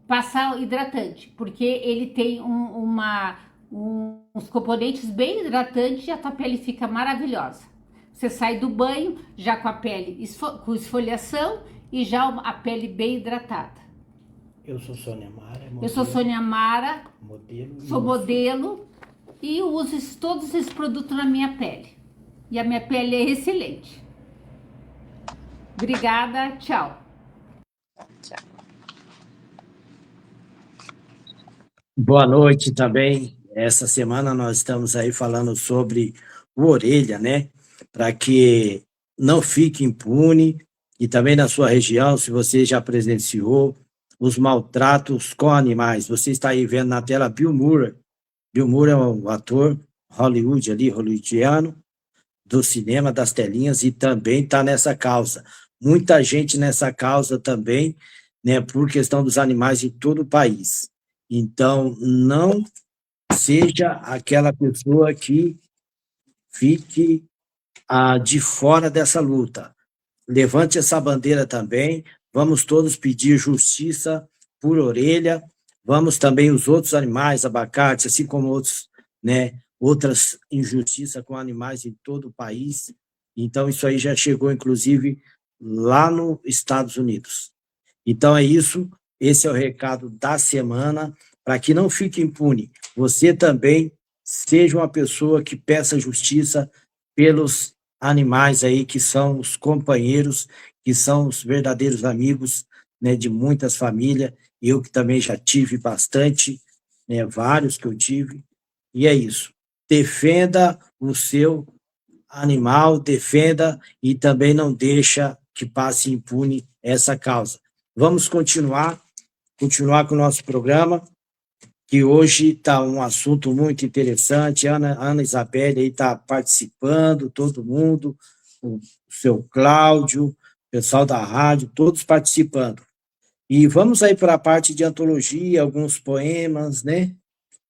passar hidratante, porque ele tem uns componentes bem hidratantes e a tua pele fica maravilhosa. Você sai do banho já com a pele com esfoliação e já a pele bem hidratada. Eu sou Sônia Mara. Eu sou Sônia Mara, sou modelo e uso todos esses produtos na minha pele. E a minha pele é excelente. Obrigada, tchau. Tchau. Boa noite também. Essa semana nós estamos aí falando sobre o orelha, né? Para que não fique impune e também na sua região, se você já presenciou os maltratos com animais. Você está aí vendo na tela Bill Murray. Bill Murray é um ator hollywoodiano, do cinema, das telinhas, e também está nessa causa. Muita gente nessa causa também, né, por questão dos animais em todo o país. Então, não seja aquela pessoa que fique de fora dessa luta. Levante essa bandeira também, vamos todos pedir justiça por orelha, vamos também os outros animais, abacates, assim como outros, né, outras injustiças com animais em todo o país. Então, isso aí já chegou, inclusive, lá nos Estados Unidos. Então, é isso. Esse é o recado da semana, para que não fique impune. Você também seja uma pessoa que peça justiça pelos animais aí, que são os companheiros, que são os verdadeiros amigos, né, de muitas famílias. Eu que também já tive bastante, né, vários que eu tive. E é isso. Defenda o seu animal, defenda e também não deixa que passe impune essa causa. Vamos continuar com o nosso programa, que hoje está um assunto muito interessante. Ana Isabelle aí está participando, todo mundo, o seu Cláudio, o pessoal da rádio, todos participando. E vamos aí para a parte de antologia, alguns poemas, né?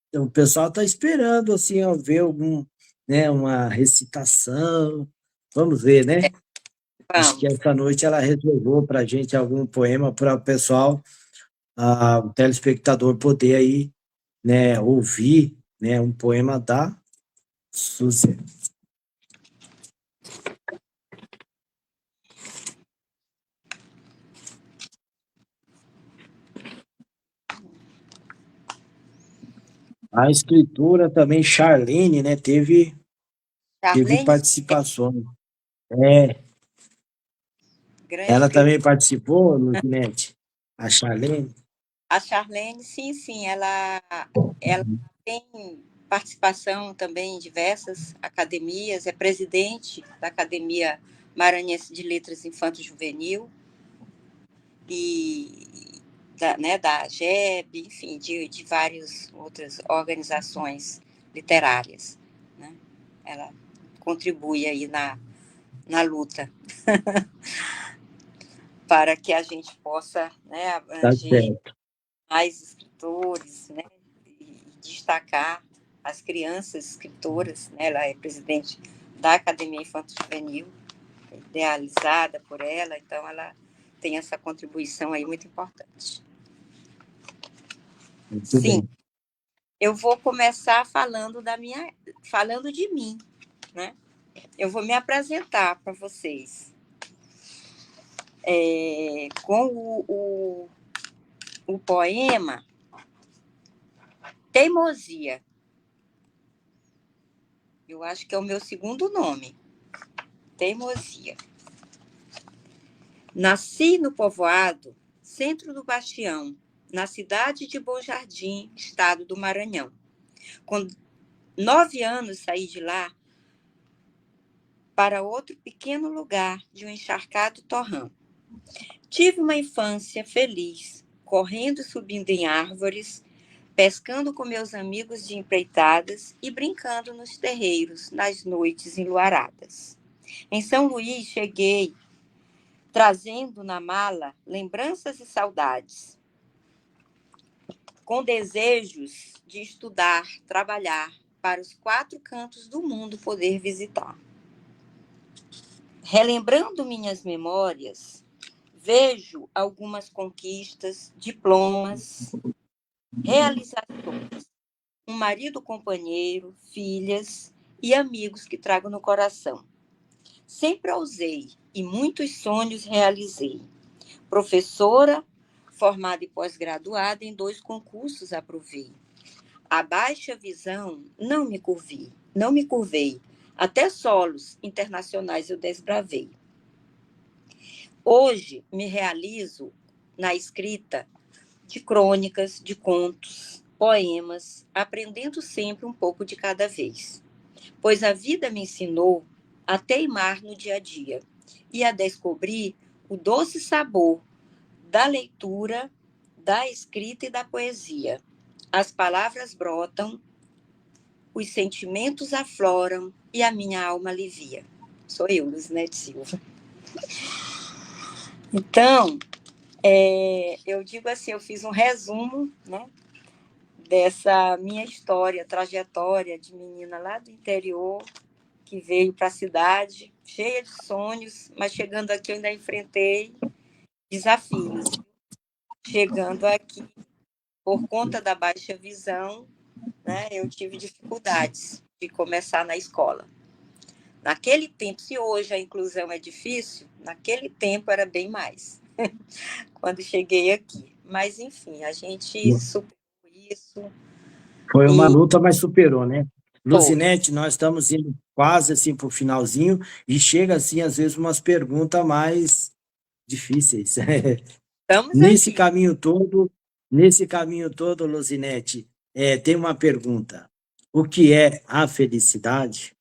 Então, o pessoal está esperando, assim, ó, ver né, uma recitação. Vamos ver, né? Acho que Vamos. essa noite ela reservou para a gente algum poema para o pessoal, o telespectador poder aí, né, ouvir, né, um poema da Suzy. A escritora também, Charlene, né, teve Charlene, participação. É, grande ela escritora. também participou, Luzinete? A Charlene? A Charlene, sim, ela tem participação também em diversas academias, é presidente da Academia Maranhense de Letras Infanto-Juvenil e da AGEB, enfim, de várias outras organizações literárias, né? Ela contribui aí na luta para que a gente possa, né, Tá abranger certo. mais escritores, né, e destacar as crianças escritoras, né? Ela é presidente da Academia Infanto Juvenil, idealizada por ela, então ela tem essa contribuição aí muito importante. Muito Sim, bem. eu vou começar falando de mim, né? Eu vou me apresentar para vocês com o poema Teimosia. Eu acho que é o meu segundo nome, Teimosia. Nasci no povoado Centro do Bastião, na cidade de Bom Jardim, estado do Maranhão. Com 9 anos saí de lá para outro pequeno lugar de um encharcado torrão. Tive uma infância feliz, correndo e subindo em árvores, pescando com meus amigos de empreitadas e brincando nos terreiros nas noites enluaradas. Em São Luís cheguei trazendo na mala lembranças e saudades, com desejos de estudar, trabalhar, para os 4 cantos do mundo poder visitar. Relembrando minhas memórias, vejo algumas conquistas, diplomas, realizações, um marido companheiro, filhas e amigos que trago no coração. Sempre ousei e muitos sonhos realizei. Professora, formada e pós-graduada, em 2 concursos aprovei. A baixa visão não me curvei. Até solos internacionais eu desbravei. Hoje me realizo na escrita de crônicas, de contos, poemas, aprendendo sempre um pouco de cada vez. Pois a vida me ensinou a teimar no dia a dia e a descobrir o doce sabor da leitura, da escrita e da poesia. As palavras brotam, os sentimentos afloram e a minha alma alivia. Sou eu, Luzinete Silva. Então, eu digo assim, eu fiz um resumo, né, dessa minha história, trajetória de menina lá do interior, que veio para a cidade, cheia de sonhos, mas chegando aqui eu ainda enfrentei desafios. Chegando aqui, por conta da baixa visão, né, eu tive dificuldades de começar na escola. Naquele tempo, se hoje a inclusão é difícil, naquele tempo era bem mais, quando cheguei aqui. Mas, enfim, a gente superou isso. Foi uma luta, mas superou, né? Foi. Luzinete, nós estamos indo quase assim para o finalzinho e chega assim, às vezes, umas perguntas mais difíceis. Estamos Nesse aqui. caminho todo, Luzinete, tem uma pergunta. O que é a felicidade?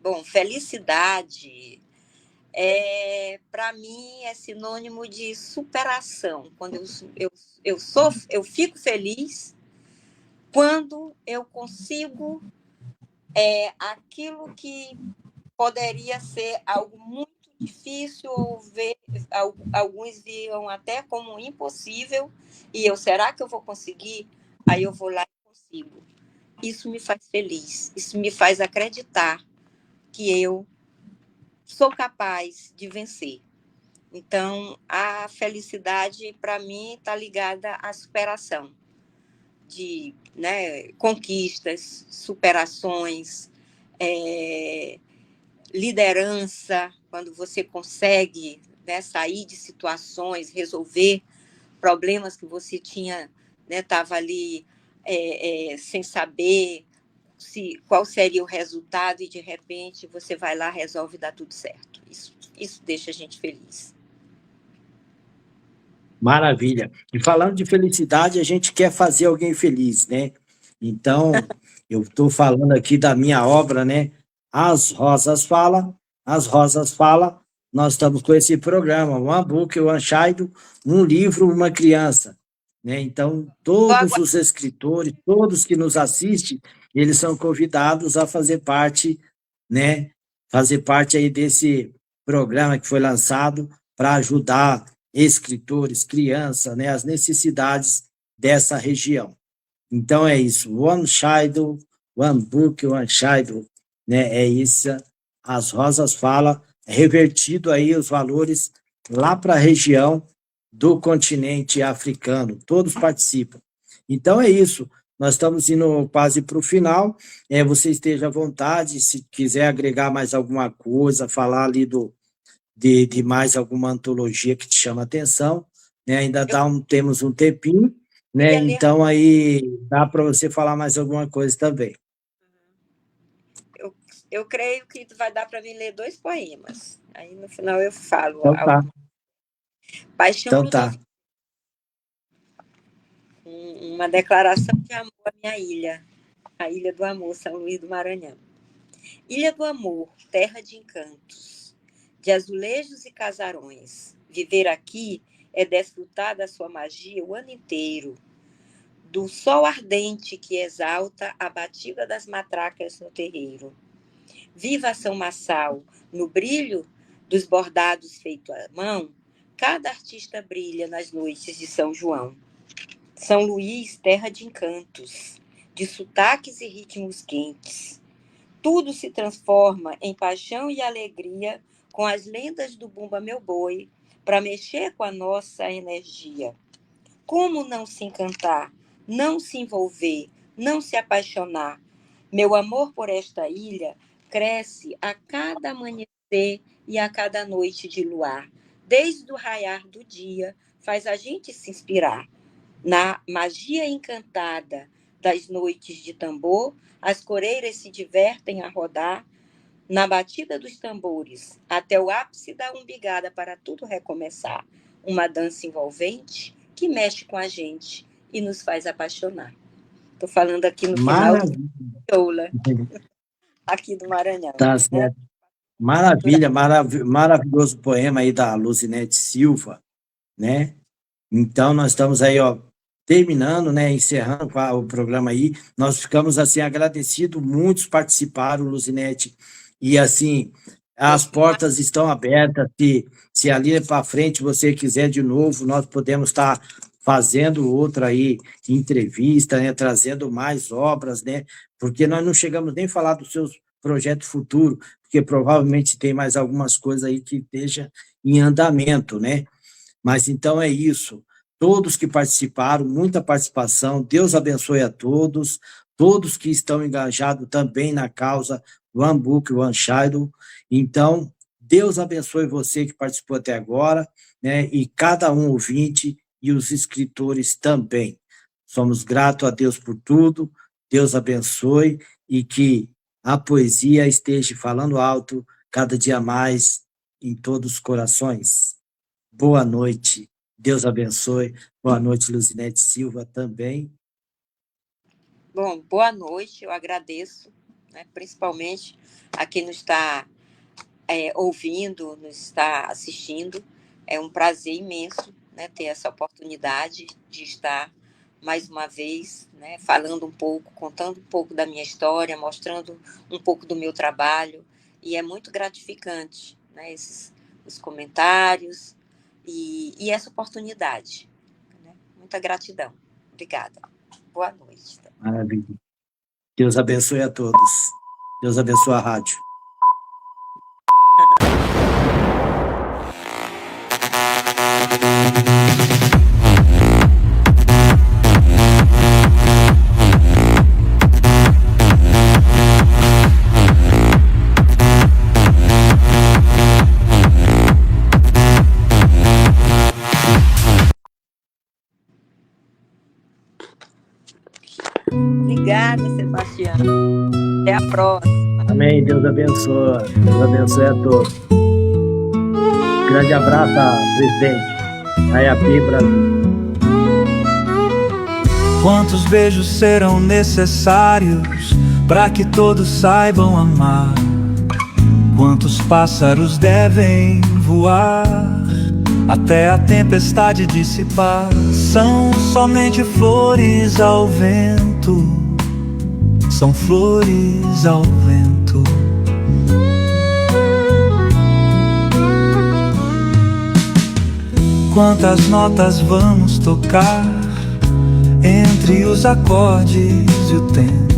Bom, felicidade para mim é sinônimo de superação. Quando eu fico feliz quando eu consigo aquilo que poderia ser algo muito difícil ou alguns viam até como impossível e será que eu vou conseguir? Aí eu vou lá e consigo. Isso me faz feliz, isso me faz acreditar que eu sou capaz de vencer. Então, a felicidade, para mim, está ligada à superação de conquistas, superações, liderança, quando você consegue sair de situações, resolver problemas que você tinha, estava ali sem saber qual seria o resultado e, de repente, você vai lá, resolve e dá tudo certo. Isso deixa a gente feliz. Maravilha. E falando de felicidade, a gente quer fazer alguém feliz, né? Então, eu estou falando aqui da minha obra, né? As Rosas Falam, As Rosas Falam. Nós estamos com esse programa, One Book, One Child, um livro, uma criança, né? Então, todos os escritores, todos que nos assistem, eles são convidados a fazer parte, né? Fazer parte aí desse programa que foi lançado para ajudar escritores, crianças, né, as necessidades dessa região. Então é isso, One Child, One Book, One Child, né, é isso, As Rosas Falam, revertido aí os valores lá para a região do continente africano, todos participam. Então é isso, nós estamos indo quase para o final, você esteja à vontade, se quiser agregar mais alguma coisa, falar ali de mais alguma antologia que te chama a atenção, né? Ainda temos um tempinho, né? Então aí dá para você falar mais alguma coisa também. Eu creio que vai dar para mim ler 2 poemas. Aí no final eu falo. Então tá. Paixão então tá. Uma declaração de amor à minha ilha, a Ilha do Amor, São Luís do Maranhão. Ilha do Amor, terra de encantos, de azulejos e casarões. Viver aqui é desfrutar da sua magia o ano inteiro, do sol ardente que exalta a batida das matracas no terreiro. Viva São Massal, no brilho dos bordados feitos à mão, cada artista brilha nas noites de São João. São Luís, terra de encantos, de sotaques e ritmos quentes. Tudo se transforma em paixão e alegria com as lendas do Bumba Meu Boi para mexer com a nossa energia. Como não se encantar, não se envolver, não se apaixonar? Meu amor por esta ilha cresce a cada amanhecer e a cada noite de luar. Desde o raiar do dia, faz a gente se inspirar. Na magia encantada das noites de tambor, as coreiras se divertem a rodar na batida dos tambores, até o ápice da umbigada para tudo recomeçar. Uma dança envolvente que mexe com a gente e nos faz apaixonar. Estou falando aqui no final de Toula, aqui do Maranhão. Tá certo. Maravilha, maravilhoso poema aí da Luzinete Silva, né? Então, nós estamos aí, terminando, né, encerrando o programa aí, nós ficamos, assim, agradecidos, muitos participaram, Luzinete, e, assim, as portas estão abertas, se ali para frente você quiser de novo, nós podemos estar fazendo outra aí, entrevista, né, trazendo mais obras, né, porque nós não chegamos nem a falar dos seus projetos futuros, porque provavelmente tem mais algumas coisas aí que esteja em andamento, né? Mas então é isso. Todos que participaram, muita participação. Deus abençoe a todos. Todos que estão engajados também na causa One Book, One Child. Então, Deus abençoe você que participou até agora, né? E cada um ouvinte e os escritores também. Somos gratos a Deus por tudo. Deus abençoe e que a poesia esteja falando alto cada dia mais em todos os corações. Boa noite. Deus abençoe. Boa noite, Luzinete Silva, também. Bom, boa noite. Eu agradeço, né, principalmente a quem nos está ouvindo, nos está assistindo. É um prazer imenso, né, ter essa oportunidade de estar mais uma vez, né, falando um pouco, contando um pouco da minha história, mostrando um pouco do meu trabalho, e é muito gratificante, né, os comentários e essa oportunidade, né? Muita gratidão. Obrigada. Boa noite. Maravilha. Deus abençoe a todos. Deus abençoe a rádio. Obrigada, Sebastião. Até a próxima. Amém. Deus abençoe. Deus abençoe a todos. Grande abraço, presidente. Ayapi, Brasil. Quantos beijos serão necessários para que todos saibam amar? Quantos pássaros devem voar até a tempestade dissipar? São somente flores ao vento, são flores ao vento. Quantas notas vamos tocar entre os acordes e o tempo?